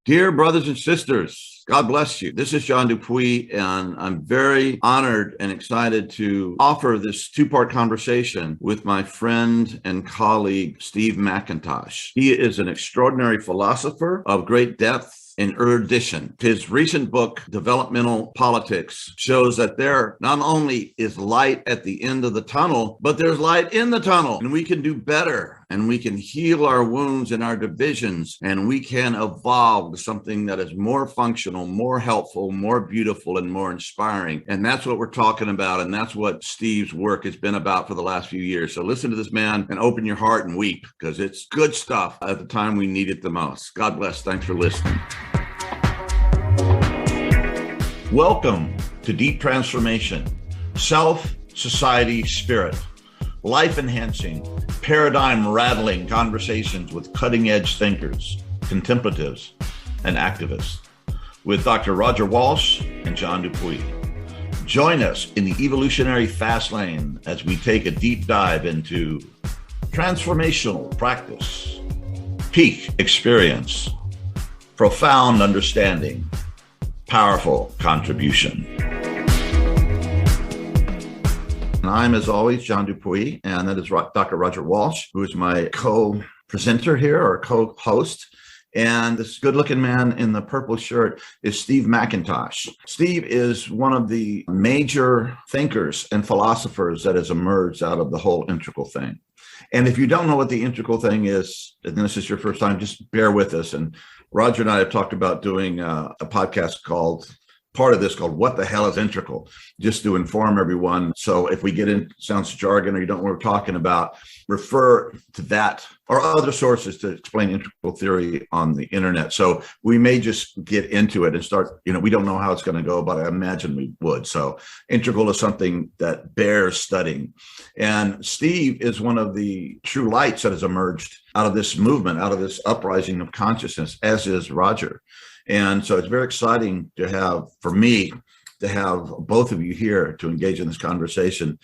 Dear brothers and sisters, God bless you. This is John Dupuy, and I'm very honored and excited to offer this two-part conversation with my friend and colleague, Steve McIntosh. He is an extraordinary philosopher of great depth and erudition. His recent book, Developmental Politics, shows that there not only is light at the end of the tunnel, but there's light in the tunnel, and we can do better. And we can heal our wounds and our divisions, and we can evolve to something that is more functional, more helpful, more beautiful, and more inspiring. And that's what we're talking about. And that's what Steve's work has been about for the last few years. So listen to this man and open your heart and weep, because it's good stuff at the time we need it the most. God bless. Thanks for listening. Welcome to Deep Transformation, Self, Society, Spirit. Life-enhancing, paradigm-rattling conversations with cutting-edge thinkers, contemplatives, and activists with Dr. Roger Walsh and John Dupuy. Join us in the evolutionary fast lane as we take a deep dive into transformational practice, peak experience, profound understanding, powerful contribution. I'm, as always, John Dupuy, and that is Dr. Roger Walsh, who is my co-presenter here, or co-host. And this good-looking man in the purple shirt is Steve McIntosh. Steve is one of the major thinkers and philosophers that has emerged out of the whole integral thing. And if you don't know what the integral thing is, and this is your first time, just bear with us. And Roger and I have talked about doing a podcast called part of this called What the Hell is Integral, just to inform everyone. So if we get in sounds jargon or you don't know what we're talking about, refer to that or other sources to explain integral theory on the internet. So we may just get into it and start, we don't know how it's going to go, but I imagine we would. So integral is something that bears studying. And Steve is one of the true lights that has emerged out of this movement, out of this uprising of consciousness, as is Roger. And so it's very exciting to have, for me, to have both of you here to engage in this conversation.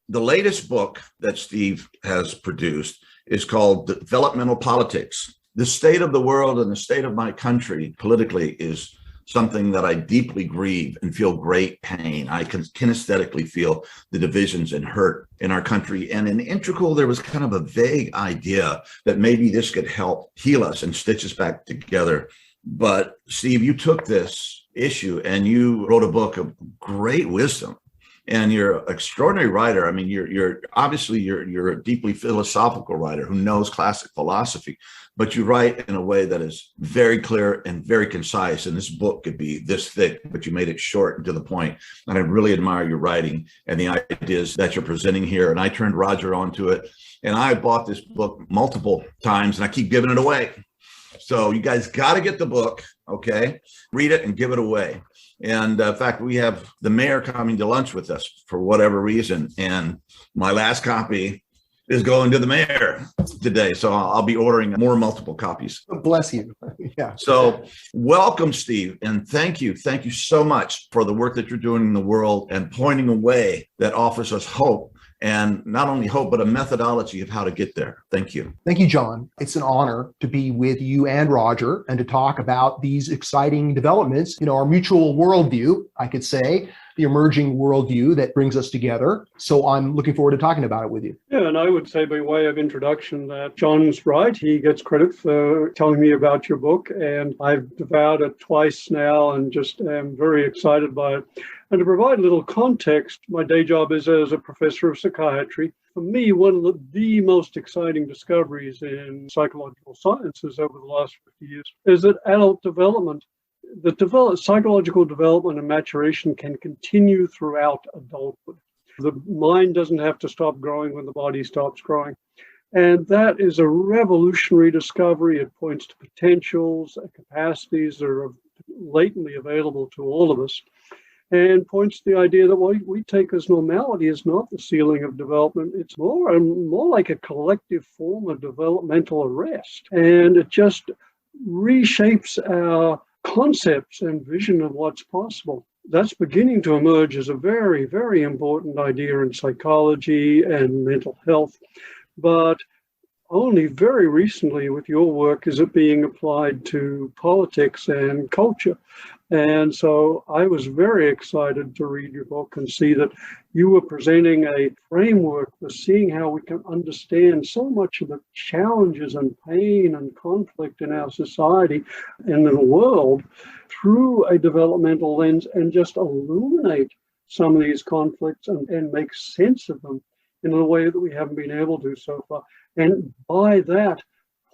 The latest book that Steve has produced is called Developmental Politics. The state of the world and the state of my country politically is something that I deeply grieve and feel great pain. I can kinesthetically feel the divisions and hurt in our country. And in Integral, there was kind of a vague idea that maybe this could help heal us and stitch us back together. But Steve, you took this issue and you wrote a book of great wisdom, and you're an extraordinary writer. I mean, you're obviously you're a deeply philosophical writer who knows classic philosophy, but you write in a way that is very clear and very concise. And this book could be this thick, but you made it short and to the point. And I really admire your writing and the ideas that you're presenting here. And I turned Roger onto it, and I bought this book multiple times, and I keep giving it away. So you guys got to get the book, okay? Read it and give it away. And in fact, we have the mayor coming to lunch with us for whatever reason. And my last copy is going to the mayor today. So I'll be ordering more multiple copies. Bless you. Yeah. So welcome, Steve. And thank you. Thank you so much for the work that you're doing in the world and pointing a way that offers us hope. And not only hope, but a methodology of how to get there. Thank you. Thank you, John. It's an honor to be with you and Roger and to talk about these exciting developments, our mutual worldview, I could say, the emerging worldview that brings us together. So I'm looking forward to talking about it with you. Yeah, and I would say by way of introduction that John's right. He gets credit for telling me about your book, and I've devoured it twice now and just am very excited by it. And to provide a little context, my day job is as a professor of psychiatry. For me, one of the most exciting discoveries in psychological sciences over the last 50 years is that adult development, psychological development and maturation can continue throughout adulthood. The mind doesn't have to stop growing when the body stops growing. And that is a revolutionary discovery. It points to potentials, capacities that are latently available to all of us, and points to the idea that what we take as normality is not the ceiling of development. It's more like a collective form of developmental arrest. And it just reshapes our concepts and vision of what's possible. That's beginning to emerge as a very, very important idea in psychology and mental health. But only very recently with your work is it being applied to politics and culture. And so I was very excited to read your book and see that you were presenting a framework for seeing how we can understand so much of the challenges and pain and conflict in our society and in the world through a developmental lens, and just illuminate some of these conflicts and make sense of them in a way that we haven't been able to so far. And by that,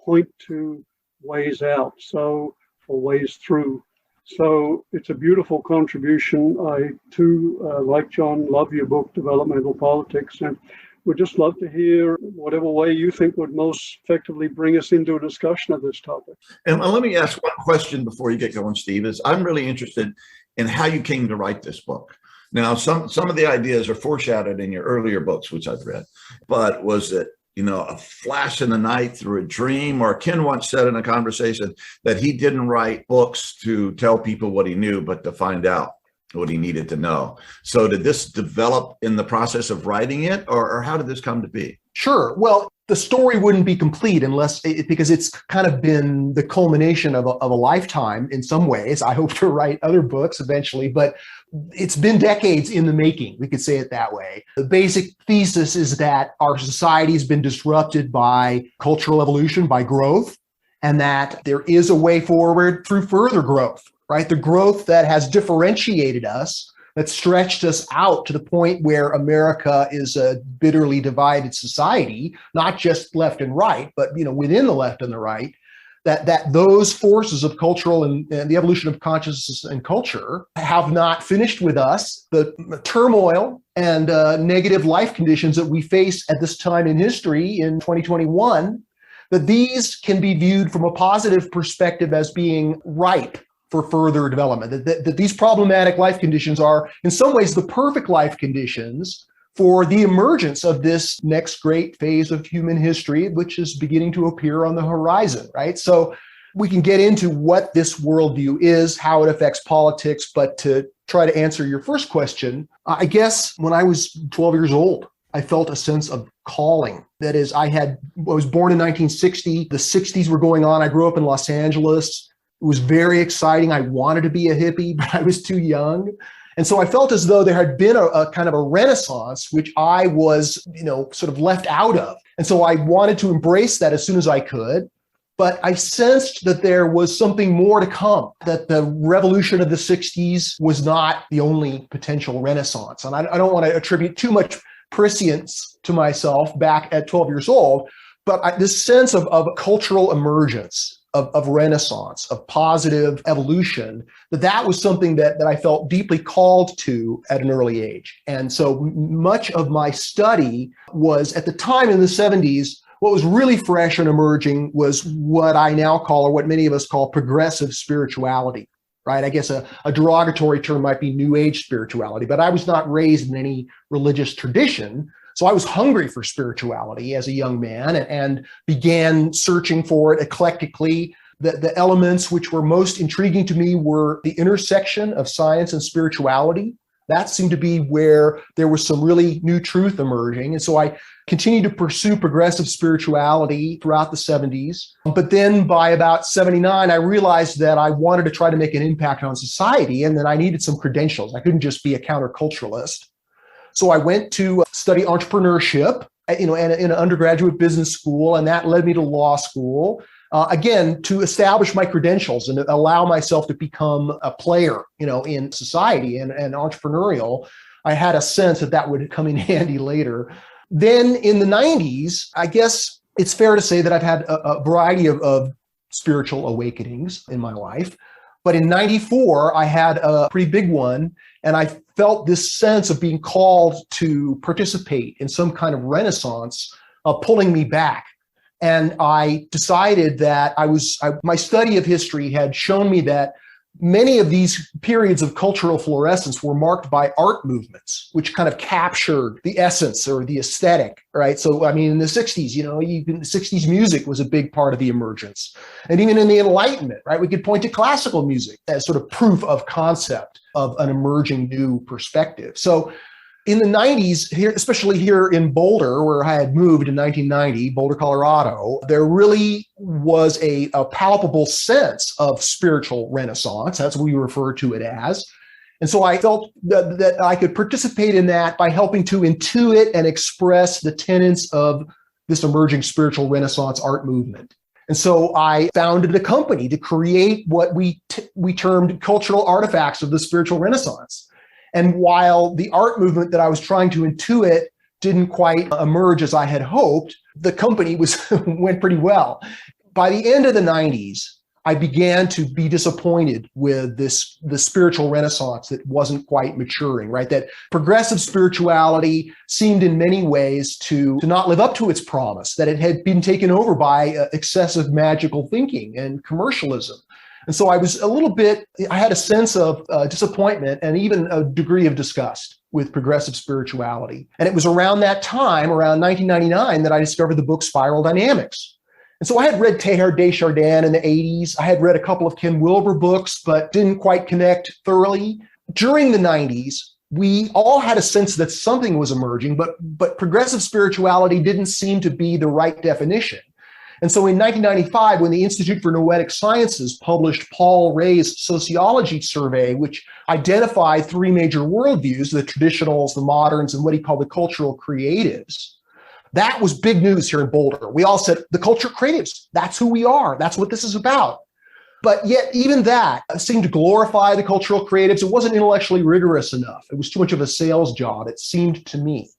point to ways out, or ways through. So it's a beautiful contribution. I too, like John, love your book, Developmental Politics, and would just love to hear whatever way you think would most effectively bring us into a discussion of this topic. And let me ask one question before you get going, Steve. I'm really interested in how you came to write this book. Now, some of the ideas are foreshadowed in your earlier books, which I've read, but was it, a flash in the night through a dream? Or Ken once said in a conversation that he didn't write books to tell people what he knew, but to find out what he needed to know. So did this develop in the process of writing it, or how did this come to be? Sure. Well, the story wouldn't be complete because it's kind of been the culmination of a lifetime in some ways. I hope to write other books eventually, but it's been decades in the making. We could say it that way. The basic thesis is that our society has been disrupted by cultural evolution, by growth, and that there is a way forward through further growth, right? The growth that has differentiated us, that stretched us out to the point where America is a bitterly divided society, not just left and right, but within the left and the right, that those forces of cultural and the evolution of consciousness and culture have not finished with us. The turmoil and negative life conditions that we face at this time in history in 2021, that these can be viewed from a positive perspective as being ripe for further development, that these problematic life conditions are in some ways the perfect life conditions for the emergence of this next great phase of human history, which is beginning to appear on the horizon, right? So we can get into what this worldview is, how it affects politics, but to try to answer your first question, I guess when I was 12 years old, I felt a sense of calling. That is, I was born in 1960. The 60s were going on. I grew up in Los Angeles. It was very exciting. I wanted to be a hippie, but I was too young. And so I felt as though there had been a kind of a renaissance, which I was, sort of left out of. And so I wanted to embrace that as soon as I could. But I sensed that there was something more to come, that the revolution of the 60s was not the only potential renaissance. And I don't want to attribute too much prescience to myself back at 12 years old, but this sense of cultural emergence, of renaissance, of positive evolution, that was something that I felt deeply called to at an early age. And so much of my study was, at the time in the 70s, what was really fresh and emerging was what I now call, or what many of us call, progressive spirituality, right? I guess a derogatory term might be New Age spirituality, but I was not raised in any religious tradition. So I was hungry for spirituality as a young man and began searching for it eclectically. The elements which were most intriguing to me were the intersection of science and spirituality. That seemed to be where there was some really new truth emerging. And so I continued to pursue progressive spirituality throughout the 70s. But then by about 79, I realized that I wanted to try to make an impact on society and that I needed some credentials. I couldn't just be a counterculturalist. So I went to study entrepreneurship, in an undergraduate business school, and that led me to law school, again, to establish my credentials and allow myself to become a player, in society and entrepreneurial. I had a sense that would come in handy later. Then in the 90s, I guess it's fair to say that I've had a variety of spiritual awakenings in my life. But in 94, I had a pretty big one, and I felt this sense of being called to participate in some kind of renaissance, pulling me back. And I decided that my study of history had shown me that many of these periods of cultural fluorescence were marked by art movements, which kind of captured the essence or the aesthetic, right? So, in the 60s, the 60s music was a big part of the emergence. And even in the Enlightenment, right, we could point to classical music as sort of proof of concept of an emerging new perspective. So In the 90s, here, especially here in Boulder, where I had moved in 1990, Boulder, Colorado, there really was a palpable sense of spiritual renaissance. That's what we refer to it as. And so I felt that I could participate in that by helping to intuit and express the tenets of this emerging spiritual renaissance art movement. And so I founded a company to create what we termed cultural artifacts of the spiritual renaissance. And while the art movement that I was trying to intuit didn't quite emerge as I had hoped, the company went pretty well. By the end of the 90s, I began to be disappointed with the spiritual renaissance that wasn't quite maturing, right? That progressive spirituality seemed in many ways to not live up to its promise, that it had been taken over by excessive magical thinking and commercialism. And so I had a sense of disappointment and even a degree of disgust with progressive spirituality. And it was around that time, around 1999, that I discovered the book Spiral Dynamics. And so I had read Teilhard de Chardin in the 80s. I had read a couple of Ken Wilber books, but didn't quite connect thoroughly. During the 90s, we all had a sense that something was emerging, but progressive spirituality didn't seem to be the right definition. And so in 1995, when the Institute for Noetic Sciences published Paul Ray's sociology survey, which identified three major worldviews, the traditionals, the moderns, and what he called the cultural creatives, that was big news here in Boulder. We all said, the culture creatives, that's who we are. That's what this is about. But yet even that seemed to glorify the cultural creatives. It wasn't intellectually rigorous enough. It was too much of a sales job, it seemed to me.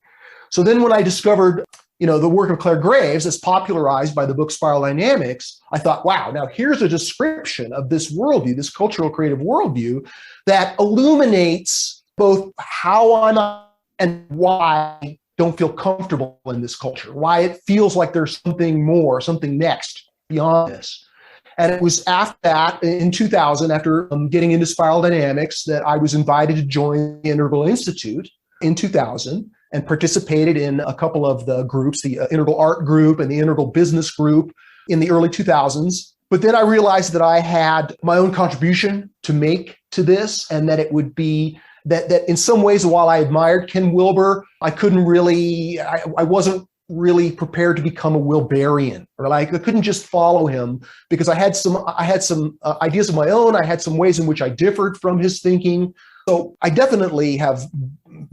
So then when I discovered the work of Claire Graves as popularized by the book Spiral Dynamics, I thought, wow, now here's a description of this worldview, this cultural creative worldview that illuminates both how I'm and why I don't feel comfortable in this culture, why it feels like there's something more, something next beyond this. And it was after that, in 2000, after getting into Spiral Dynamics, that I was invited to join the Integral Institute in 2000. And participated in a couple of the groups, the Integral Art Group and the Integral Business Group in the early 2000s. But then I realized that I had my own contribution to make to this, and that it would be that in some ways, while I admired Ken Wilber, I wasn't really prepared to become a Wilberian, or I couldn't just follow him because I had some ideas of my own. I had some ways in which I differed from his thinking. So I definitely have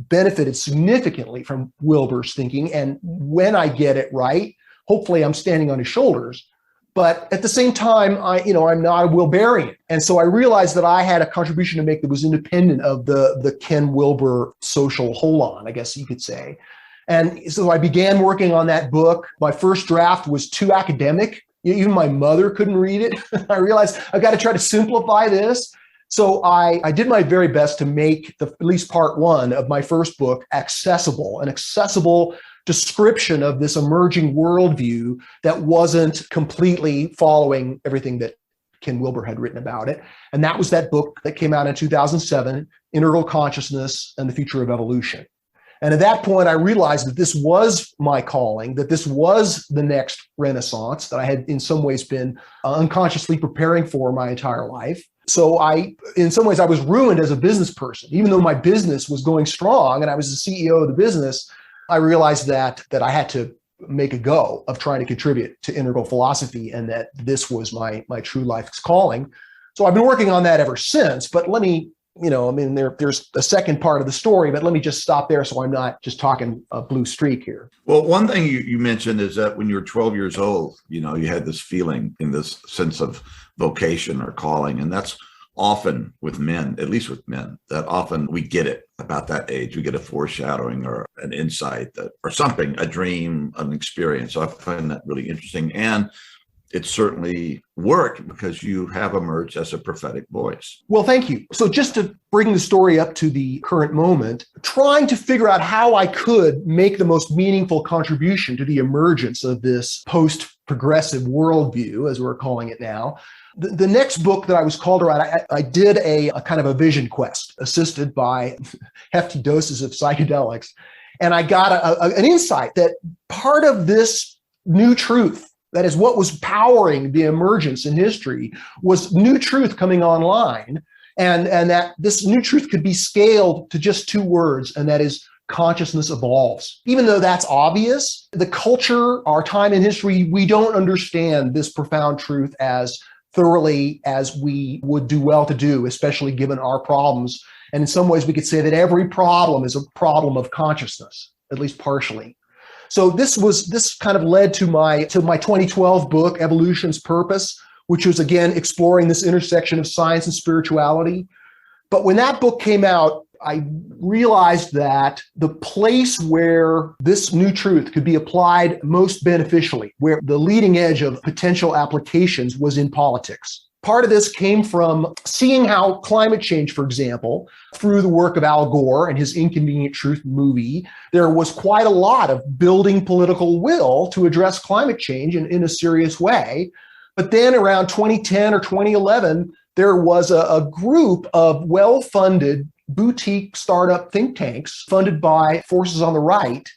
benefited significantly from Wilber's thinking. And when I get it right, hopefully I'm standing on his shoulders. But at the same time, I'm not a Wilberian. And so I realized that I had a contribution to make that was independent of the Ken Wilber social holon, I guess you could say. And so I began working on that book. My first draft was too academic. Even my mother couldn't read it. I realized I've got to try to simplify this. So I did my very best to make at least part one of my first book an accessible description of this emerging worldview that wasn't completely following everything that Ken Wilber had written about it. And that was that book that came out in 2007, Integral Consciousness and the Future of Evolution. And at that point, I realized that this was my calling, that this was the next renaissance that I had in some ways been unconsciously preparing for my entire life. So in some ways, I was ruined as a business person. Even though my business was going strong and I was the CEO of the business, I realized that I had to make a go of trying to contribute to integral philosophy, and that this was my true life's calling. So I've been working on that ever since. But let me, there's a second part of the story, but let me just stop there so I'm not just talking a blue streak here. Well, one thing you mentioned is that when you were 12 years old, you had this feeling, in this sense of vocation or calling. And that's often with men, at least with men, that often we get it about that age. We get a foreshadowing or an insight or something, a dream, an experience. So I find that really interesting. And it certainly worked because you have emerged as a prophetic voice. Well, thank you. So just to bring the story up to the current moment, trying to figure out how I could make the most meaningful contribution to the emergence of this post-progressive worldview, as we're calling it now. The next book that I was called to write, I did a kind of a vision quest assisted by hefty doses of psychedelics. And I got an insight that part of this new truth, that is what was powering the emergence in history, was new truth coming online, and that this new truth could be scaled to just two words, and that is consciousness evolves. Even though that's obvious, the culture, our time in history, we don't understand this profound truth as thoroughly as we would do well to do, especially given our problems. And in some ways, we could say that every problem is a problem of consciousness, at least partially. So this kind of led to my 2012 book, Evolution's Purpose, which was, again, exploring this intersection of science and spirituality. But when that book came out, I realized that the place where this new truth could be applied most beneficially, where the leading edge of potential applications was in politics. Part of this came from seeing how climate change, for example, through the work of Al Gore and his Inconvenient Truth movie, there was quite a lot of building political will to address climate change in a serious way. But then around 2010 or 2011, there was a group of well-funded boutique startup think tanks funded by forces on the right,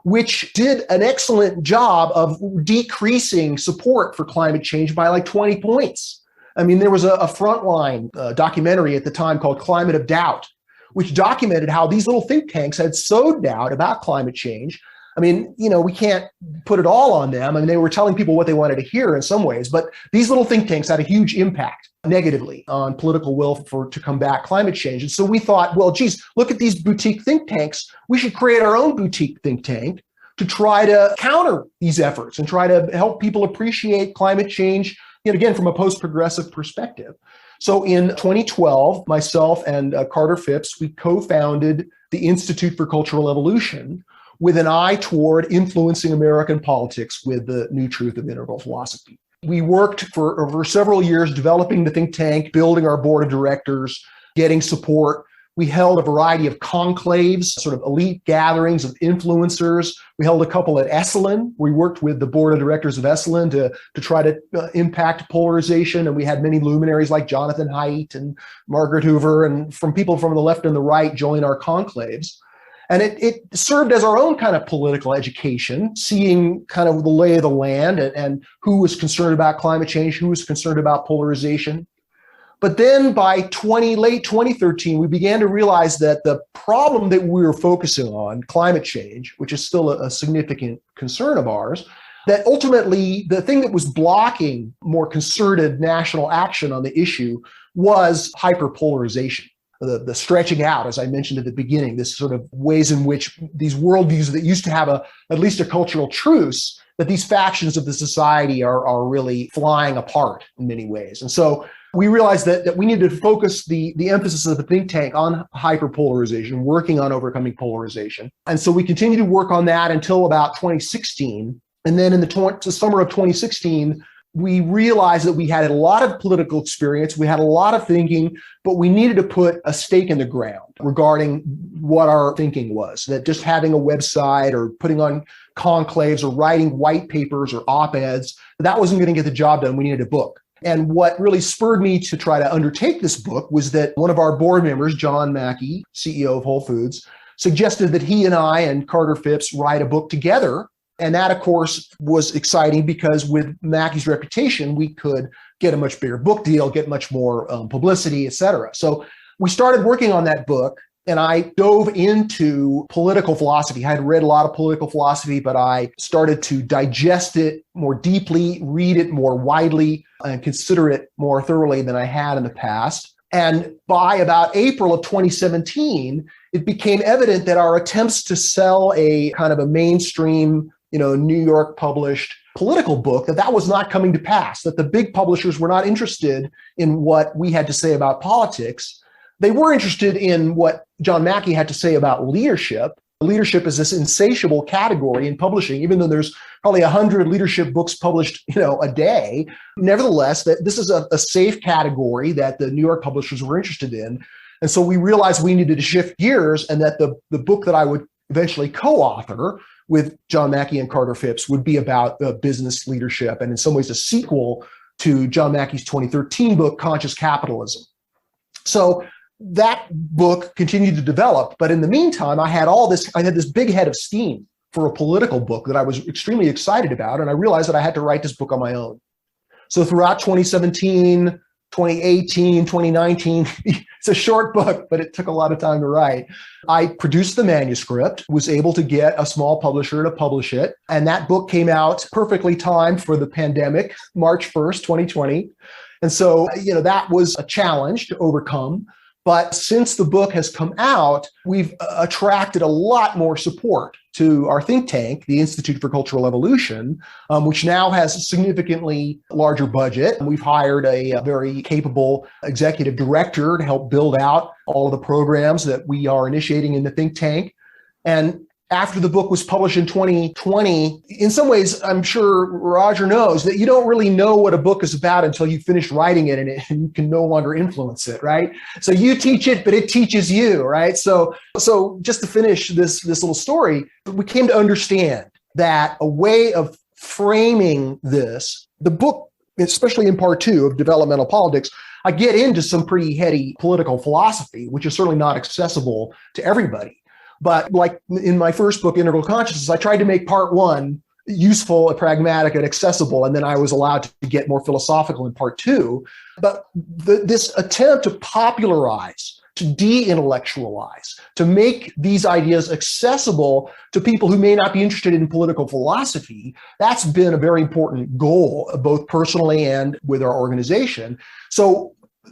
which did an excellent job of decreasing support for climate change by like 20 points. I mean, there was a frontline documentary at the time called Climate of Doubt, which documented how these little think tanks had sowed doubt about climate change. I mean, we can't put it all on them. I mean, they were telling people what they wanted to hear in some ways, but these little think tanks had a huge impact negatively on political will to combat climate change. And so we thought, well, geez, look at these boutique think tanks. We should create our own boutique think tank to try to counter these efforts and try to help people appreciate climate change, again, from a post-progressive perspective. So in 2012, myself and Carter Phipps, we co-founded the Institute for Cultural Evolution with an eye toward influencing American politics with the new truth of interval philosophy. We worked for over several years developing the think tank, building our board of directors, getting support. We held a variety of conclaves, sort of elite gatherings of influencers. We held a couple at Esalen. We worked with the board of directors of Esalen to try to impact polarization. And we had many luminaries like Jonathan Haidt and Margaret Hoover, and from people from the left and the right join our conclaves. And it served as our own kind of political education, seeing kind of the lay of the land and who was concerned about climate change, who was concerned about polarization. But then by late 2013, we began to realize that the problem that we were focusing on, climate change, which is still a significant concern of ours, that ultimately the thing that was blocking more concerted national action on the issue was hyperpolarization. The stretching out, as I mentioned at the beginning, this sort of ways in which these worldviews that used to have at least a cultural truce, that these factions of the society are really flying apart in many ways. And so we realized that we needed to focus the emphasis of the think tank on hyperpolarization, working on overcoming polarization. And so we continued to work on that until about 2016. And then in the summer of 2016, we realized that we had a lot of political experience, we had a lot of thinking, but we needed to put a stake in the ground regarding what our thinking was, that just having a website or putting on conclaves or writing white papers or op-eds, that wasn't going to get the job done. We needed a book. And what really spurred me to try to undertake this book was that one of our board members, John Mackey, CEO of Whole Foods, suggested that he and I and Carter Phipps write a book together. And that, of course, was exciting because with Mackey's reputation, we could get a much bigger book deal, get much more publicity, et cetera. So we started working on that book, and I dove into political philosophy. I had read a lot of political philosophy, but I started to digest it more deeply, read it more widely, and consider it more thoroughly than I had in the past. And by about April of 2017, it became evident that our attempts to sell a kind of a mainstream, New York published political book, that was not coming to pass, that the big publishers were not interested in what we had to say about politics. They were interested in what John Mackey had to say about leadership. Leadership is this insatiable category in publishing, even though there's probably 100 leadership books published, a day. Nevertheless, that this is a safe category that the New York publishers were interested in. And so we realized we needed to shift gears, and that the book that I would eventually co-author with John Mackey and Carter Phipps would be about business leadership, and in some ways a sequel to John Mackey's 2013 book, Conscious Capitalism. So that book continued to develop, but in the meantime, I had this big head of steam for a political book that I was extremely excited about, and I realized that I had to write this book on my own. So throughout 2017, 2018, 2019, It's a short book, but it took a lot of time to write. I produced the manuscript, was able to get a small publisher to publish it. And that book came out perfectly timed for the pandemic, March 1st, 2020. And so, that was a challenge to overcome. But since the book has come out, we've attracted a lot more support to our think tank, the Institute for Cultural Evolution, which now has a significantly larger budget. We've hired a very capable executive director to help build out all of the programs that we are initiating in the think tank. And after the book was published in 2020, in some ways, I'm sure Roger knows that you don't really know what a book is about until you finish writing it and you can no longer influence it, right? So you teach it, but it teaches you, right? So just to finish this little story, we came to understand that a way of framing this, the book, especially in part 2 of Developmental Politics, I get into some pretty heady political philosophy, which is certainly not accessible to everybody. But like in my first book, Integral Consciousness, I tried to make part 1 useful, pragmatic, and accessible, and then I was allowed to get more philosophical in part 2. But this attempt to popularize, to de-intellectualize, to make these ideas accessible to people who may not be interested in political philosophy, that's been a very important goal, both personally and with our organization. So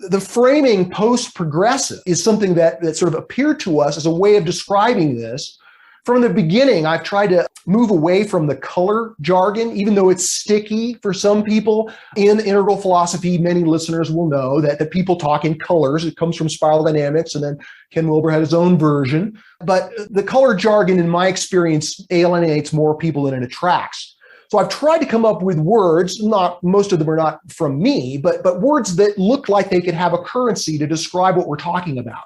the framing post-progressive is something that sort of appeared to us as a way of describing this. From the beginning, I've tried to move away from the color jargon, even though it's sticky for some people. In integral philosophy, many listeners will know that people talk in colors. It comes from spiral dynamics, and then Ken Wilber had his own version. But the color jargon, in my experience, alienates more people than it attracts. So I've tried to come up with words, most of them are not from me, but words that look like they could have a currency to describe what we're talking about,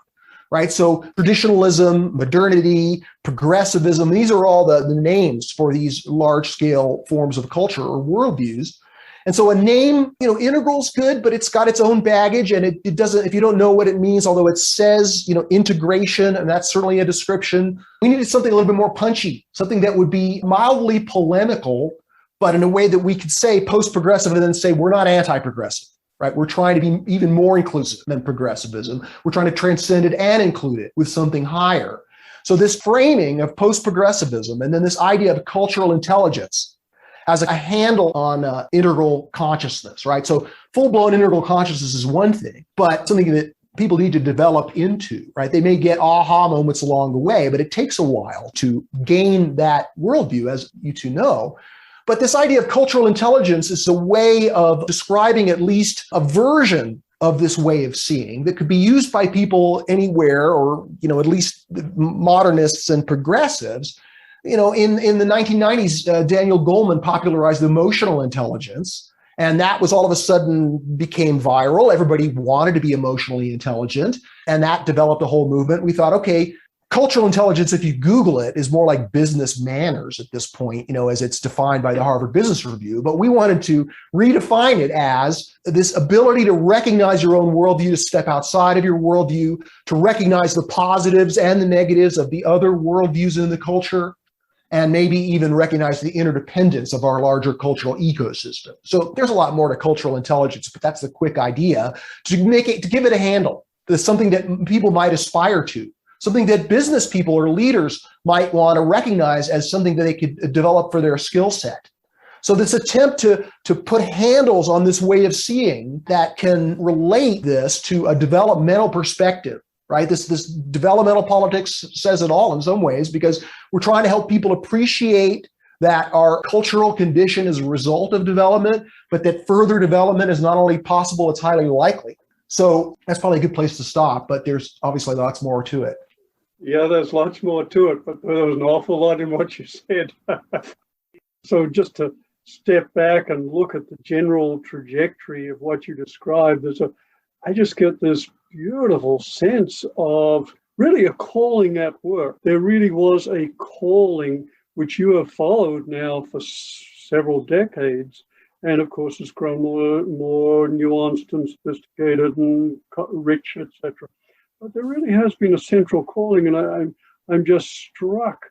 right? So traditionalism, modernity, progressivism, these are all the names for these large-scale forms of culture or worldviews. And so a name, integral's good, but it's got its own baggage, and it doesn't, if you don't know what it means, although it says, integration, and that's certainly a description, we needed something a little bit more punchy, something that would be mildly polemical, but in a way that we could say post-progressive and then say we're not anti-progressive, right? We're trying to be even more inclusive than progressivism. We're trying to transcend it and include it with something higher. So this framing of post-progressivism and then this idea of cultural intelligence as a handle on integral consciousness, right? So full-blown integral consciousness is one thing, but something that people need to develop into, right? They may get aha moments along the way, but it takes a while to gain that worldview, as you two know. But this idea of cultural intelligence is a way of describing at least a version of this way of seeing that could be used by people anywhere, or, at least modernists and progressives. In the 1990s, Daniel Goleman popularized emotional intelligence, and that was all of a sudden became viral. Everybody wanted to be emotionally intelligent, and that developed a whole movement. We thought, okay, cultural intelligence, if you Google it, is more like business manners at this point, as it's defined by the Harvard Business Review. But we wanted to redefine it as this ability to recognize your own worldview, to step outside of your worldview, to recognize the positives and the negatives of the other worldviews in the culture, and maybe even recognize the interdependence of our larger cultural ecosystem. So there's a lot more to cultural intelligence, but that's the quick idea, to give it a handle. There's something that people might aspire to. Something that business people or leaders might want to recognize as something that they could develop for their skill set. So this attempt to put handles on this way of seeing that can relate this to a developmental perspective, right? This developmental politics says it all in some ways, because we're trying to help people appreciate that our cultural condition is a result of development, but that further development is not only possible, it's highly likely. So that's probably a good place to stop, but there's obviously lots more to it. Yeah, there's lots more to it, but there was an awful lot in what you said. So just to step back and look at the general trajectory of what you described, I just get this beautiful sense of really a calling at work. There really was a calling which you have followed now for several decades. And of course, it's grown more nuanced and sophisticated and rich, etc. But there really has been a central calling, and I'm just struck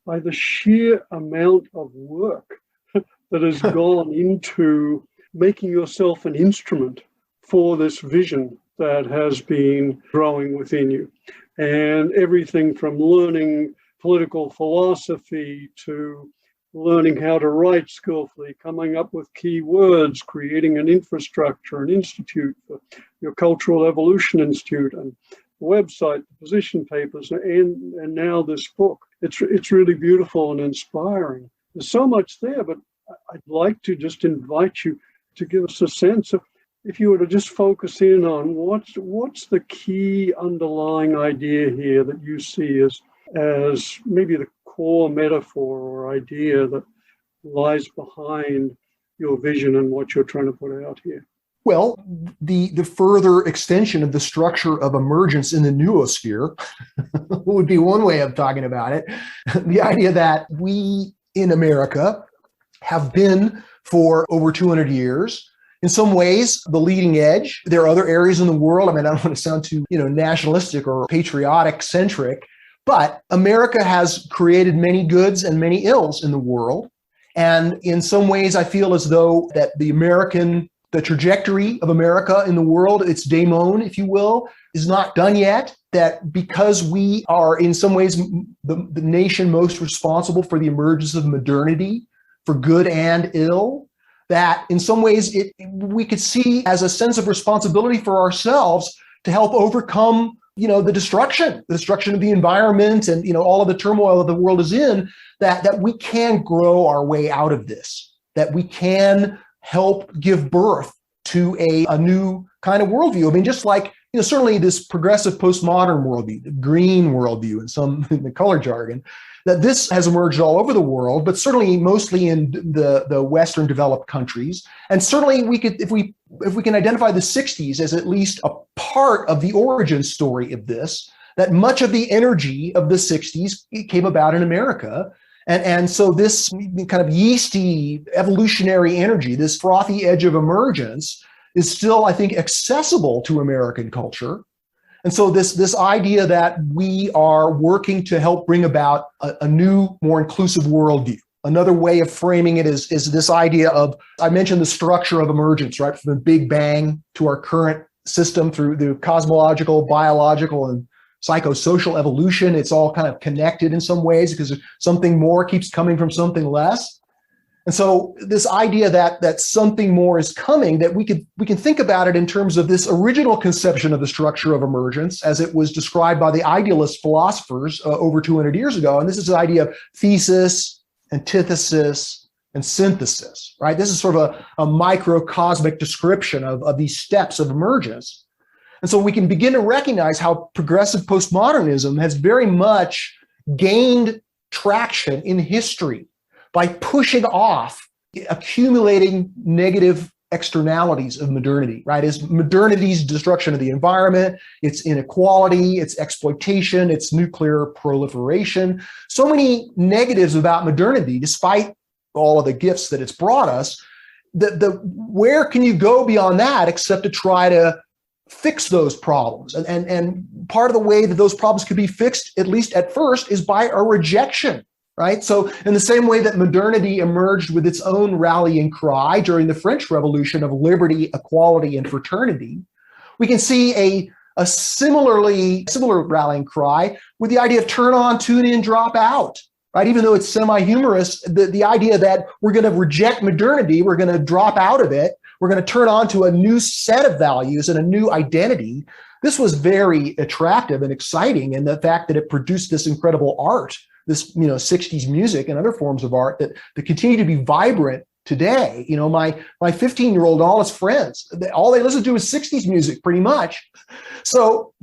by the sheer amount of work that has gone into making yourself an instrument for this vision that has been growing within you. And everything from learning political philosophy to learning how to write skillfully, coming up with key words, creating an infrastructure, an institute for your Cultural Evolution Institute, and the website, the position papers, and now this book. It's really beautiful and inspiring. There's so much there, but I'd like to just invite you to give us a sense of, if you were to just focus in on what's the key underlying idea here that you see as maybe the core metaphor or idea that lies behind your vision and what you're trying to put out here? Well, the further extension of the structure of emergence in the noosphere would be one way of talking about it. The idea that we in America have been for over 200 years, in some ways, the leading edge. There are other areas in the world. I mean, I don't want to sound too, nationalistic or patriotic centric, but America has created many goods and many ills in the world. And in some ways, I feel as though that the trajectory of America in the world, its daemon, if you will, is not done yet. That because we are in some ways the nation most responsible for the emergence of modernity, for good and ill, that in some ways we could see as a sense of responsibility for ourselves to help overcome, the destruction of the environment and, all of the turmoil that the world is in, that we can grow our way out of this, that we can help give birth to a new kind of worldview. I mean, just like, certainly this progressive postmodern worldview, the green worldview in the color jargon, that this has emerged all over the world, but certainly mostly in the Western developed countries. And certainly we could, if we can identify the 60s as at least a part of the origin story of this, that much of the energy of the 60s came about in America. And so this kind of yeasty evolutionary energy, this frothy edge of emergence, is still, I think, accessible to American culture. And so this idea that we are working to help bring about a new, more inclusive worldview. Another way of framing it is this idea of, I mentioned the structure of emergence, right? From the Big Bang to our current system through the cosmological, biological, and psychosocial evolution. It's all kind of connected in some ways because something more keeps coming from something less. And so this idea that something more is coming, that we can think about it in terms of this original conception of the structure of emergence as it was described by the idealist philosophers over 200 years ago. And this is the idea of thesis, antithesis, and synthesis, right? This is sort of a microcosmic description of these steps of emergence. And so we can begin to recognize how progressive postmodernism has very much gained traction in history by pushing off accumulating negative externalities of modernity, right? It's modernity's destruction of the environment, its inequality, its exploitation, its nuclear proliferation. So many negatives about modernity, despite all of the gifts that it's brought us. Where can you go beyond that except to try to fix those problems? And part of the way that those problems could be fixed, at least at first, is by a rejection. Right? So in the same way that modernity emerged with its own rallying cry during the French Revolution of liberty, equality, and fraternity, we can see a similar rallying cry with the idea of turn on, tune in, drop out. Right? Even though it's semi-humorous, the idea that we're going to reject modernity, we're going to drop out of it, we're going to turn on to a new set of values and a new identity. This was very attractive and exciting, and the fact that it produced this incredible art, this 60s music and other forms of art that continue to be vibrant today. My 15-year-old and all his friends, all they listen to is 60s music pretty much. So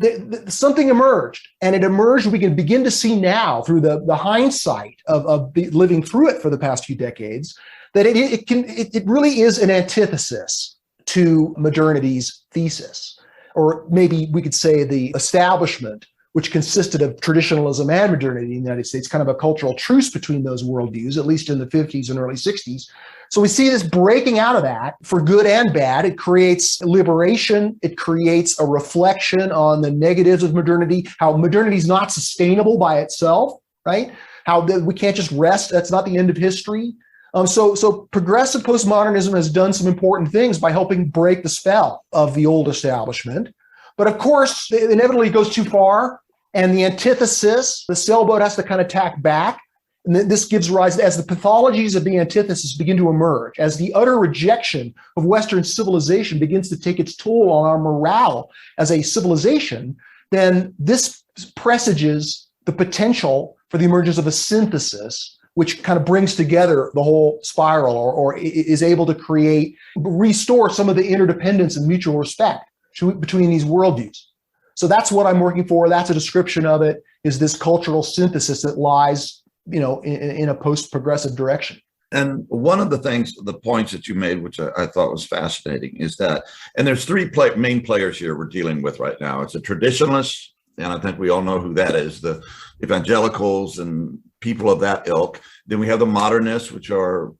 something emerged, and it emerged, we can begin to see now through the hindsight of living through it for the past few decades, that it really is an antithesis to modernity's thesis, or maybe we could say the establishment, which consisted of traditionalism and modernity in the United States, kind of a cultural truce between those worldviews, at least in the 50s and early 60s. So we see this breaking out of that for good and bad. It creates liberation. It creates a reflection on the negatives of modernity, how modernity is not sustainable by itself, right? How we can't just rest. That's not the end of history. So progressive postmodernism has done some important things by helping break the spell of the old establishment. But of course, it inevitably goes too far, and the antithesis, the sailboat has to kind of tack back. And this gives rise, as the pathologies of the antithesis begin to emerge, as the utter rejection of Western civilization begins to take its toll on our morale as a civilization, then this presages the potential for the emergence of a synthesis, which kind of brings together the whole spiral, or is able to restore some of the interdependence and mutual respect between these worldviews. So that's what I'm working for. That's a description of it, is this cultural synthesis that lies in a post-progressive direction. And one of the points that you made, which I thought was fascinating, is that, and there's three main players here we're dealing with right now. It's the traditionalists, and I think we all know who that is, the evangelicals and people of that ilk. Then we have the modernists, which are,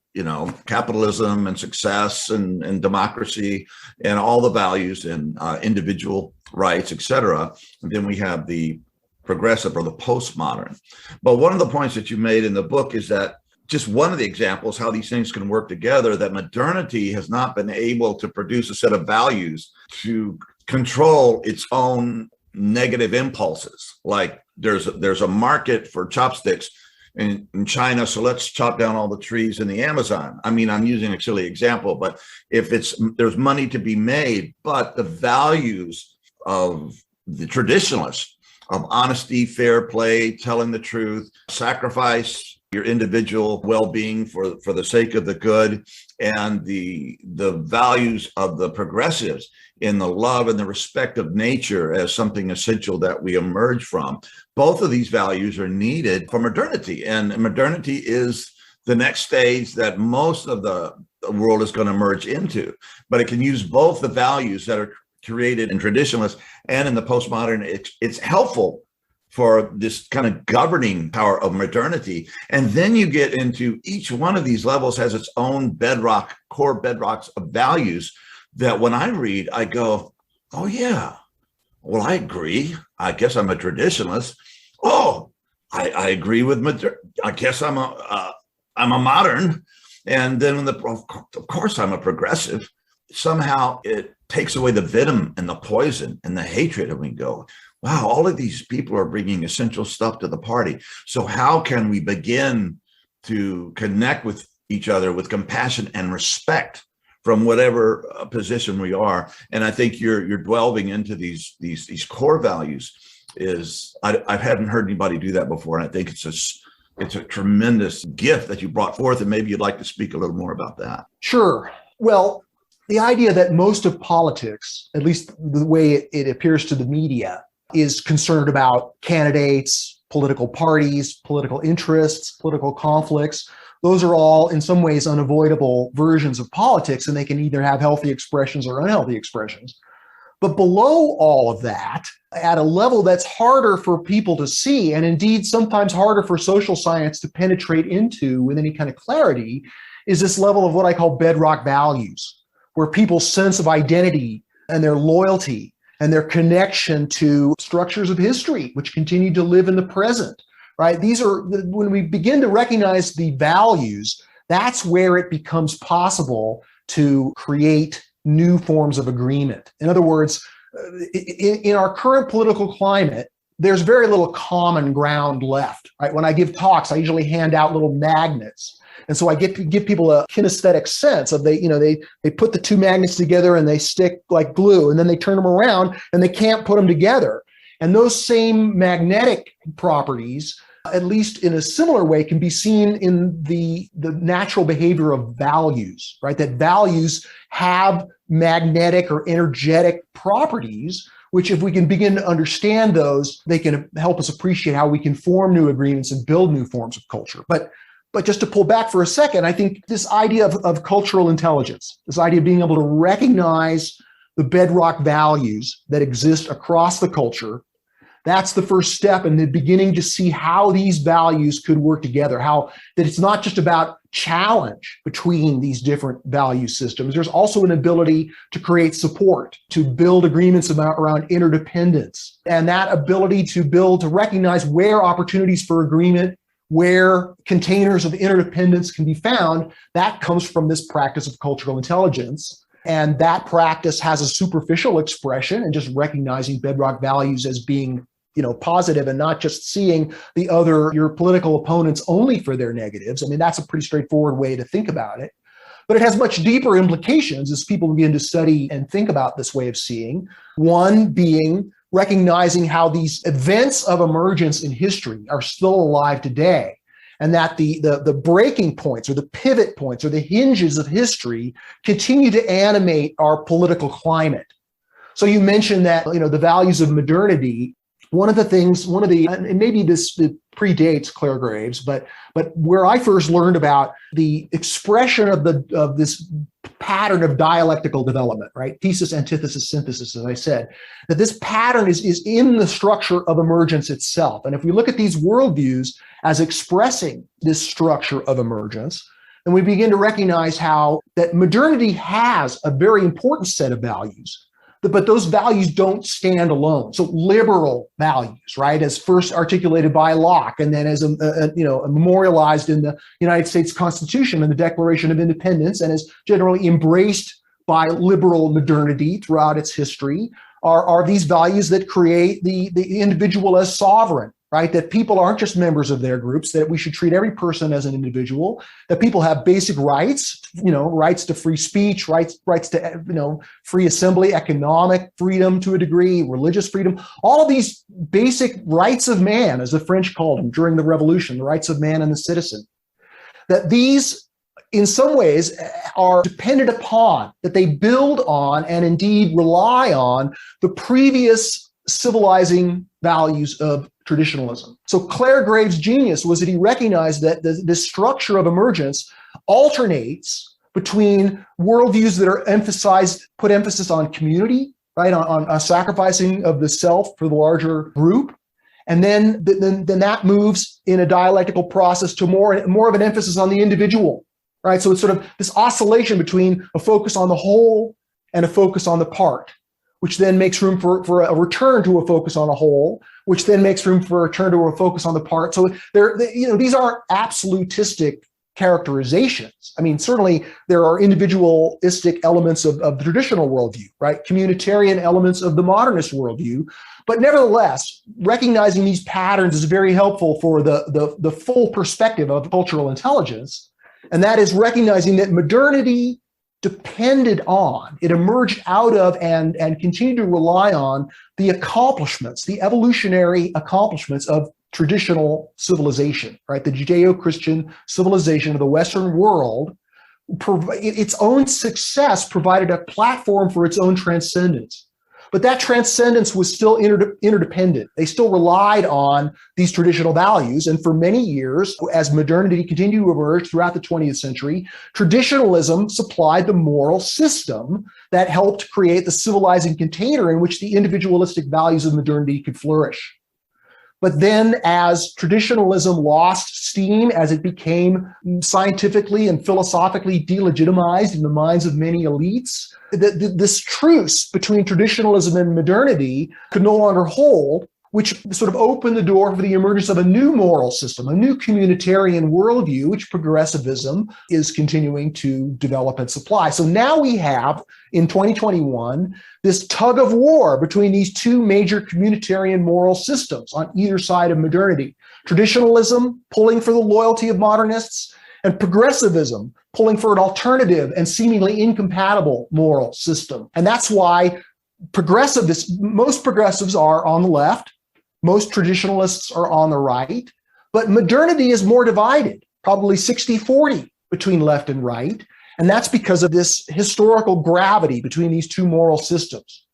capitalism and success and democracy and all the values and individual rights, et cetera. And then we have the progressive or the postmodern. But one of the points that you made in the book is that just one of the examples how these things can work together, that modernity has not been able to produce a set of values to control its own negative impulses. Like there's a market for chopsticks in China, so let's chop down all the trees in the Amazon. I mean, I'm using a silly example, but if there's money to be made, but the values of the traditionalists of honesty, fair play, telling the truth, sacrifice your individual well-being for the sake of the good, and the values of the progressives in the love and the respect of nature as something essential that we emerge from. Both of these values are needed for modernity, and modernity is the next stage that most of the world is going to merge into. But it can use both the values that are created in traditionalists and in the postmodern. It's helpful for this kind of governing power of modernity. And then you get into each one of these levels has its own core bedrocks of values that when I read, I go, oh yeah, well, I agree. I guess I'm a traditionalist. Oh, I agree with I guess I'm a modern. And then of course I'm a progressive. Somehow it takes away the venom and the poison and the hatred, and we go, wow, all of these people are bringing essential stuff to the party. So how can we begin to connect with each other with compassion and respect from whatever position we are? And I think you're delving into these core values. I hadn't heard anybody do that before, and I think it's a tremendous gift that you brought forth, and maybe you'd like to speak a little more about that. Sure. Well, the idea that most of politics, at least the way it appears to the media, is concerned about candidates, political parties, political interests, political conflicts. Those are all in some ways unavoidable versions of politics, and they can either have healthy expressions or unhealthy expressions. But below all of that, at a level that's harder for people to see, and indeed sometimes harder for social science to penetrate into with any kind of clarity, is this level of what I call bedrock values, where people's sense of identity and their loyalty and their connection to structures of history, which continue to live in the present, right? These are, when we begin to recognize the values, that's where it becomes possible to create new forms of agreement. In other words, in our current political climate, there's very little common ground left, right? When I give talks, I usually hand out little magnets. And so I give people a kinesthetic sense of they put the two magnets together and they stick like glue, and then they turn them around and they can't put them together. And those same magnetic properties, at least in a similar way, can be seen in the natural behavior of values, right? That values have magnetic or energetic properties, which if we can begin to understand those, they can help us appreciate how we can form new agreements and build new forms of culture. But just to pull back for a second, I think this idea of cultural intelligence, this idea of being able to recognize the bedrock values that exist across the culture, that's the first step in the beginning to see how these values could work together, how that it's not just about challenge between these different value systems. There's also an ability to create support, to build agreements around interdependence, and that ability to recognize where opportunities for agreement, where containers of interdependence can be found. That comes from this practice of cultural intelligence. And that practice has a superficial expression and just recognizing bedrock values as being, positive and not just seeing your political opponents only for their negatives. I mean, that's a pretty straightforward way to think about it. But it has much deeper implications as people begin to study and think about this way of seeing. One being recognizing how these events of emergence in history are still alive today, and that the breaking points or the pivot points or the hinges of history continue to animate our political climate. So you mentioned that, the values of modernity. And maybe this predates Clare Graves, but where I first learned about the expression of this pattern of dialectical development, right? Thesis, antithesis, synthesis, as I said, that this pattern is in the structure of emergence itself. And if we look at these worldviews as expressing this structure of emergence, then we begin to recognize how that modernity has a very important set of values. But those values don't stand alone. So liberal values, right, as first articulated by Locke, and then as memorialized in the United States Constitution and the Declaration of Independence, and is generally embraced by liberal modernity throughout its history, are these values that create the individual as sovereign, right? That people aren't just members of their groups, that we should treat every person as an individual, that people have basic rights, rights to free speech, rights to, free assembly, economic freedom to a degree, religious freedom, all of these basic rights of man, as the French called them during the Revolution, the rights of man and the citizen, that these in some ways are dependent upon, that they build on and indeed rely on the previous civilizing values of traditionalism. So Clare Graves' genius was that he recognized that this structure of emergence alternates between worldviews that are put emphasis on community, right, on sacrificing of the self for the larger group, and then that moves in a dialectical process to more of an emphasis on the individual, right? So it's sort of this oscillation between a focus on the whole and a focus on the part, which then makes room for a return to a focus on a whole, which then makes room for a return to a focus on the part. So these aren't absolutistic characterizations. I mean, certainly there are individualistic elements of the traditional worldview, right? Communitarian elements of the modernist worldview. But nevertheless, recognizing these patterns is very helpful for the full perspective of cultural intelligence. And that is recognizing that modernity depended on, it emerged out of and continued to rely on the accomplishments, the evolutionary accomplishments of traditional civilization, right? The Judeo-Christian civilization of the Western world, its own success provided a platform for its own transcendence. But that transcendence was still interdependent. They still relied on these traditional values. And for many years, as modernity continued to emerge throughout the 20th century, traditionalism supplied the moral system that helped create the civilizing container in which the individualistic values of modernity could flourish. But then as traditionalism lost steam, as it became scientifically and philosophically delegitimized in the minds of many elites, this truce between traditionalism and modernity could no longer hold, which sort of opened the door for the emergence of a new moral system, a new communitarian worldview, which progressivism is continuing to develop and supply. So now we have, in 2021, this tug of war between these two major communitarian moral systems on either side of modernity. Traditionalism pulling for the loyalty of modernists, and progressivism pulling for an alternative and seemingly incompatible moral system. And that's why most progressives are on the left, most traditionalists are on the right, but modernity is more divided, probably 60-40 between left and right. And that's because of this historical gravity between these two moral systems.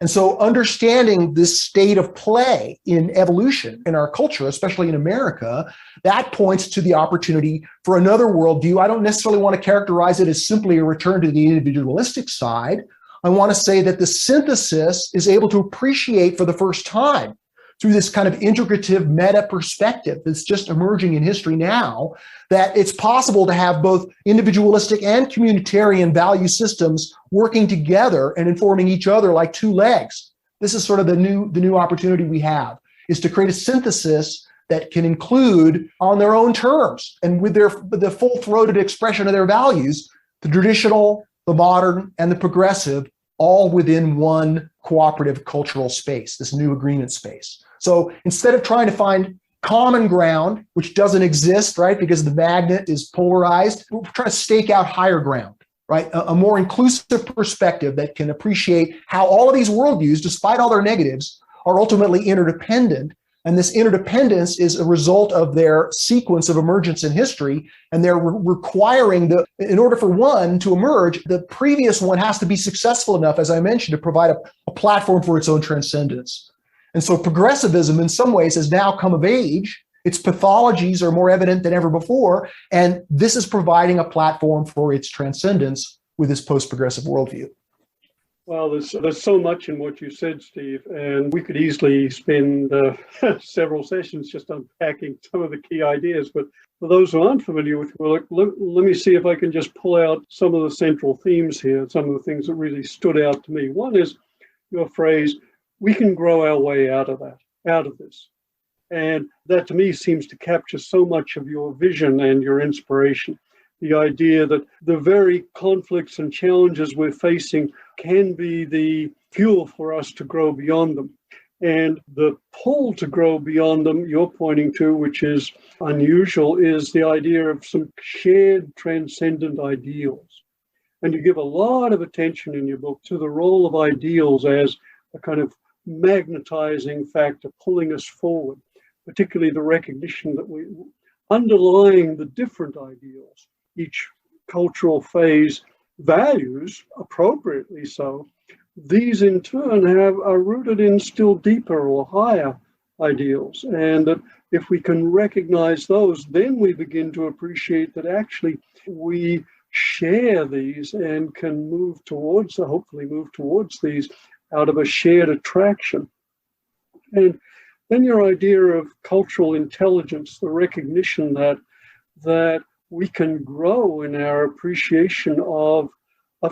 And so understanding this state of play in evolution in our culture, especially in America, that points to the opportunity for another worldview. I don't necessarily want to characterize it as simply a return to the individualistic side. I want to say that the synthesis is able to appreciate for the first time through this kind of integrative meta perspective that's just emerging in history now, that it's possible to have both individualistic and communitarian value systems working together and informing each other like two legs. This is sort of the new opportunity we have, is to create a synthesis that can include, on their own terms and with the full-throated expression of their values, the traditional the modern, and the progressive, all within one cooperative cultural space, this new agreement space. So instead of trying to find common ground, which doesn't exist, right, because the magnet is polarized, we're trying to stake out higher ground, right? A more inclusive perspective that can appreciate how all of these worldviews, despite all their negatives, are ultimately interdependent. And this interdependence is a result of their sequence of emergence in history. And they're requiring in order for one to emerge, the previous one has to be successful enough, as I mentioned, to provide a platform for its own transcendence. And so progressivism in some ways has now come of age. Its pathologies are more evident than ever before. And this is providing a platform for its transcendence with this post-progressive worldview. Well, there's so much in what you said, Steve, and we could easily spend several sessions just unpacking some of the key ideas. But for those who aren't familiar with it, let me see if I can just pull out some of the central themes here, some of the things that really stood out to me. One is your phrase, we can grow our way out of this. And that to me seems to capture so much of your vision and your inspiration. The idea that the very conflicts and challenges we're facing can be the fuel for us to grow beyond them. And the pull to grow beyond them you're pointing to, which is unusual, is the idea of some shared transcendent ideals. And you give a lot of attention in your book to the role of ideals as a kind of magnetizing factor pulling us forward, particularly the recognition that we underlying the different ideals each cultural phase values, appropriately so, these in turn are rooted in still deeper or higher ideals. And that if we can recognize those, then we begin to appreciate that actually we share these and can hopefully move towards these out of a shared attraction. And then your idea of cultural intelligence, the recognition that we can grow in our appreciation of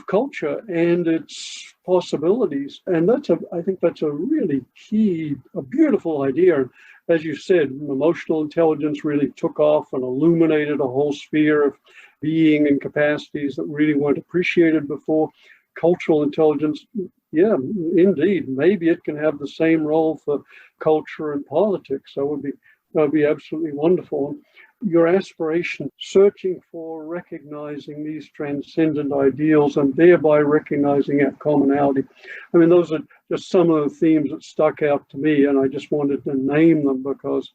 culture and its possibilities. And I think that's a really key, a beautiful idea. As you said, emotional intelligence really took off and illuminated a whole sphere of being and capacities that really weren't appreciated before. Cultural intelligence, yeah, indeed, maybe it can have the same role for culture and politics. That would be absolutely wonderful. Your aspiration, searching for recognizing these transcendent ideals and thereby recognizing our commonality. I mean, those are just some of the themes that stuck out to me, and I just wanted to name them because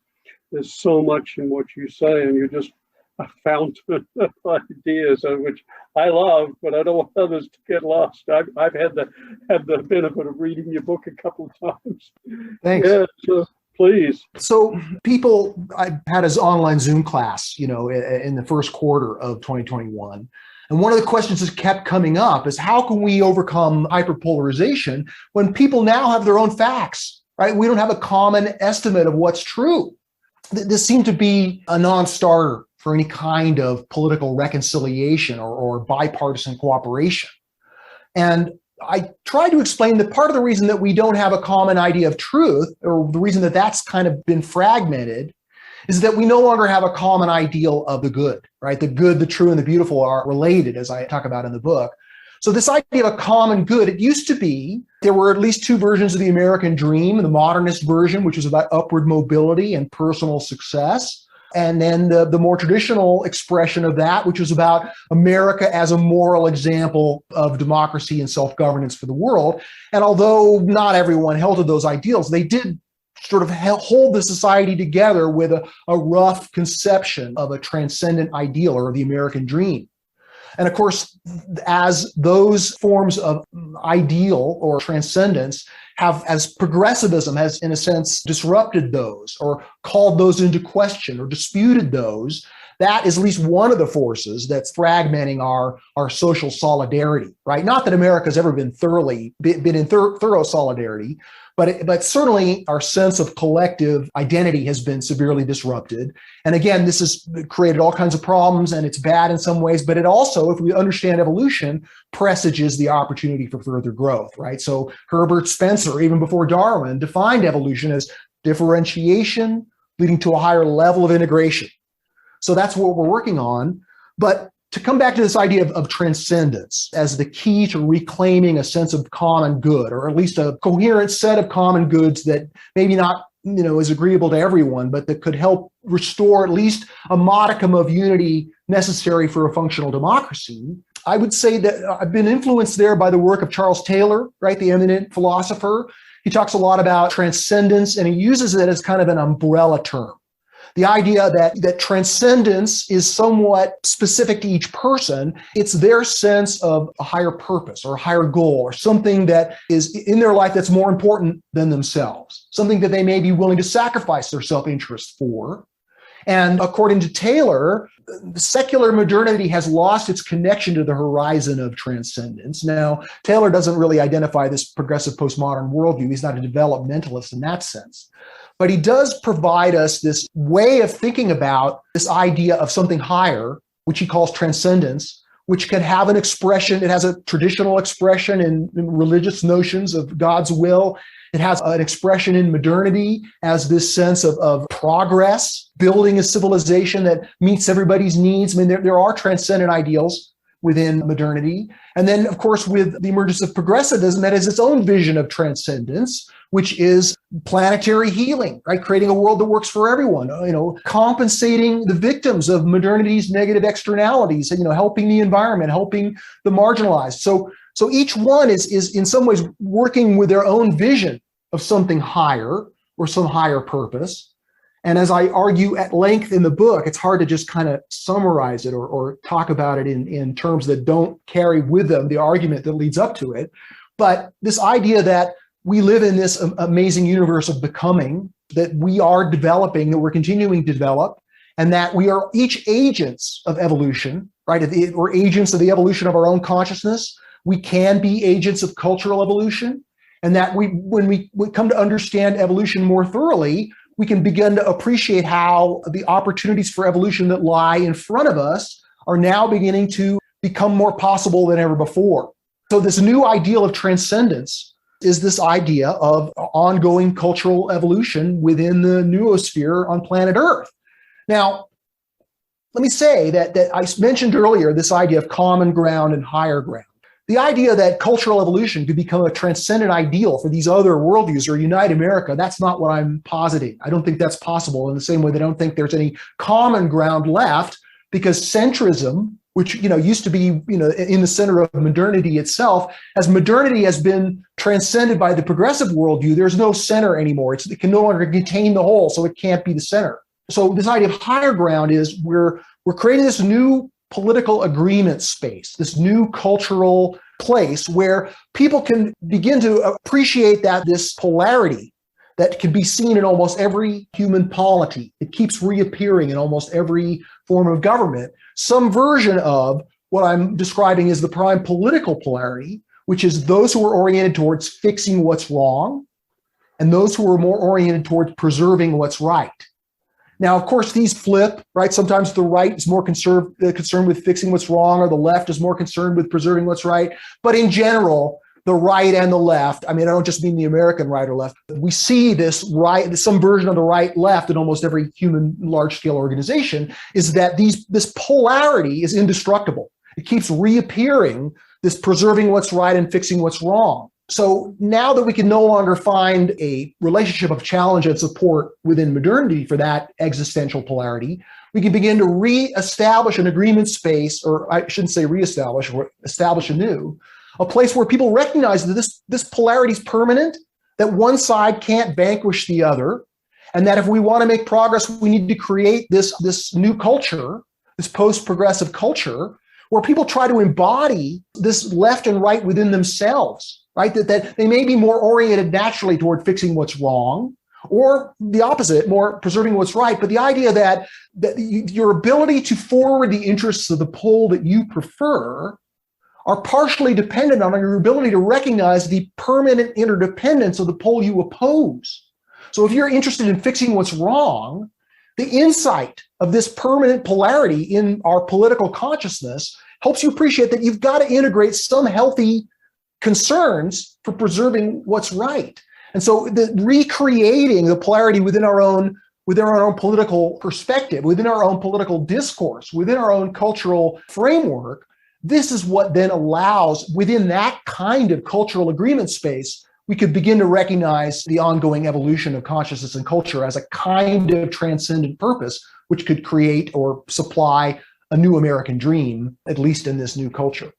there's so much in what you say, and you're just a fountain of ideas, which I love, but I don't want others to get lost. I've had the benefit of reading your book a couple of times. Thanks. Yeah, so please. So I had his online Zoom class, in the first quarter of 2021. And one of the questions that kept coming up is how can we overcome hyperpolarization when people now have their own facts, right? We don't have a common estimate of what's true. This seemed to be a non-starter for any kind of political reconciliation or bipartisan cooperation. And I tried to explain that part of the reason that we don't have a common idea of truth, or the reason that that's kind of been fragmented, is that we no longer have a common ideal of the good, right? The good, the true, and the beautiful are related, as I talk about in the book. So this idea of a common good, it used to be, there were at least two versions of the American dream, the modernist version, which was about upward mobility and personal success. And then the more traditional expression of that, which was about America as a moral example of democracy and self-governance for the world. And although not everyone held to those ideals, they did sort of hold the society together with a rough conception of a transcendent ideal or the American dream. And of course, as those forms of ideal or transcendence as progressivism has, in a sense, disrupted those or called those into question or disputed those, that is at least one of the forces that's fragmenting our social solidarity, right? Not that America's ever been in thorough solidarity, but certainly our sense of collective identity has been severely disrupted. And again, this has created all kinds of problems, and it's bad in some ways, but it also, if we understand evolution, presages the opportunity for further growth, right? So Herbert Spencer, even before Darwin, defined evolution as differentiation leading to a higher level of integration. So that's what we're working on. But to come back to this idea of transcendence as the key to reclaiming a sense of common good, or at least a coherent set of common goods that maybe not is agreeable to everyone, but that could help restore at least a modicum of unity necessary for a functional democracy. I would say that I've been influenced there by the work of Charles Taylor, right, the eminent philosopher. He talks a lot about transcendence, and he uses it as kind of an umbrella term. The idea that transcendence is somewhat specific to each person. It's their sense of a higher purpose or a higher goal or something that is in their life that's more important than themselves, something that they may be willing to sacrifice their self-interest for. And according to Taylor, secular modernity has lost its connection to the horizon of transcendence. Now, Taylor doesn't really identify this progressive postmodern worldview. He's not a developmentalist in that sense. But he does provide us this way of thinking about this idea of something higher, which he calls transcendence, which can have an expression. It has a traditional expression in religious notions of God's will. It has an expression in modernity as this sense of progress, building a civilization that meets everybody's needs. I mean, there are transcendent ideals within modernity. And then, of course, with the emergence of progressivism, that has its own vision of transcendence, which is planetary healing, right? Creating a world that works for everyone, compensating the victims of modernity's negative externalities, helping the environment, helping the marginalized. So each one is in some ways working with their own vision of something higher or some higher purpose. And as I argue at length in the book, it's hard to just kind of summarize it or talk about it in terms that don't carry with them the argument that leads up to it. But this idea that we live in this amazing universe of becoming, that we are developing, that we're continuing to develop, and that we are each agents of evolution, right? We're agents of the evolution of our own consciousness. We can be agents of cultural evolution, and that when we come to understand evolution more thoroughly, we can begin to appreciate how the opportunities for evolution that lie in front of us are now beginning to become more possible than ever before. So this new ideal of transcendence is this idea of ongoing cultural evolution within the noosphere on planet Earth. Now, let me say that I mentioned earlier this idea of common ground and higher ground. The idea that cultural evolution could become a transcendent ideal for these other worldviews or unite America, that's not what I'm positing. I don't think that's possible, in the same way that I don't think there's any common ground left, because centrism, which used to be in the center of modernity itself, as modernity has been transcended by the progressive worldview, there's no center anymore. It can no longer contain the whole, so it can't be the center. So this idea of higher ground is we're creating this new political agreement space, this new cultural place where people can begin to appreciate that this polarity that can be seen in almost every human polity. It keeps reappearing in almost every form of government. Some version of what I'm describing as the prime political polarity, which is those who are oriented towards fixing what's wrong and those who are more oriented towards preserving what's right. Now, of course, these flip, right? Sometimes the right is more concerned with fixing what's wrong, or the left is more concerned with preserving what's right. But in general, the right and the left, I don't just mean the American right or left, we see this right, some version of the right left in almost every human large-scale organization, is that this polarity is indestructible. It keeps reappearing, this preserving what's right and fixing what's wrong. So now that we can no longer find a relationship of challenge and support within modernity for that existential polarity, we can begin to reestablish an agreement space, or I shouldn't say reestablish, or establish anew, a place where people recognize that this polarity is permanent, that one side can't vanquish the other, and that if we want to make progress, we need to create this new culture, this post-progressive culture, where people try to embody this left and right within themselves, right? That they may be more oriented naturally toward fixing what's wrong, or the opposite, more preserving what's right. But the idea that your ability to forward the interests of the pole that you prefer are partially dependent on your ability to recognize the permanent interdependence of the pole you oppose. So if you're interested in fixing what's wrong, the insight of this permanent polarity in our political consciousness helps you appreciate that you've got to integrate some healthy concerns for preserving what's right. And so recreating the polarity within our own within our own political perspective, within our own political discourse, within our own cultural framework, this is what then allows, within that kind of cultural agreement space, we could begin to recognize the ongoing evolution of consciousness and culture as a kind of transcendent purpose, which could create or supply a new American dream, at least in this new culture.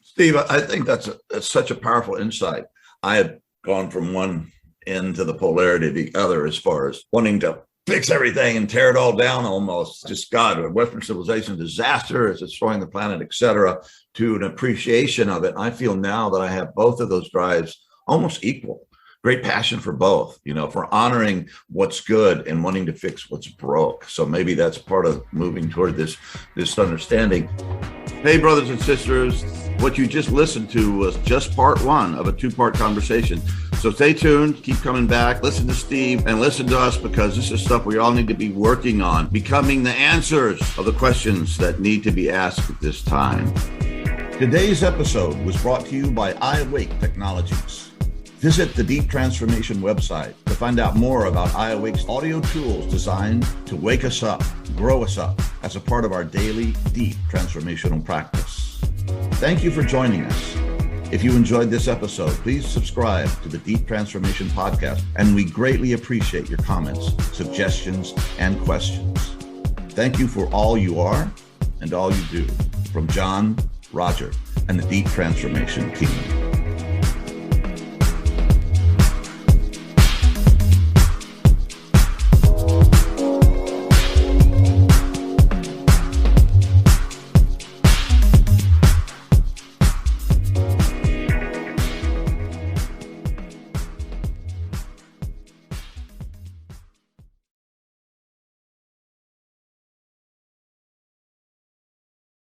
Steve, I think that's such a powerful insight. I had gone from one end to the polarity of the other as far as wanting to fix everything and tear it all down almost. Just God, Western civilization disaster, it's destroying the planet, etc., to an appreciation of it. I feel now that I have both of those drives almost equal. Great passion for both, for honoring what's good and wanting to fix what's broke. So maybe that's part of moving toward this understanding. Hey, brothers and sisters, what you just listened to was just part one of a two-part conversation. So stay tuned, keep coming back, listen to Steve and listen to us, because this is stuff we all need to be working on, becoming the answers of the questions that need to be asked at this time. Today's episode was brought to you by iAwake Technologies. Visit the Deep Transformation website to find out more about iAwake's audio tools designed to wake us up, grow us up as a part of our daily deep transformational practice. Thank you for joining us. If you enjoyed this episode, please subscribe to the Deep Transformation Podcast, and we greatly appreciate your comments, suggestions, and questions. Thank you for all you are and all you do. From John, Roger, and the Deep Transformation team.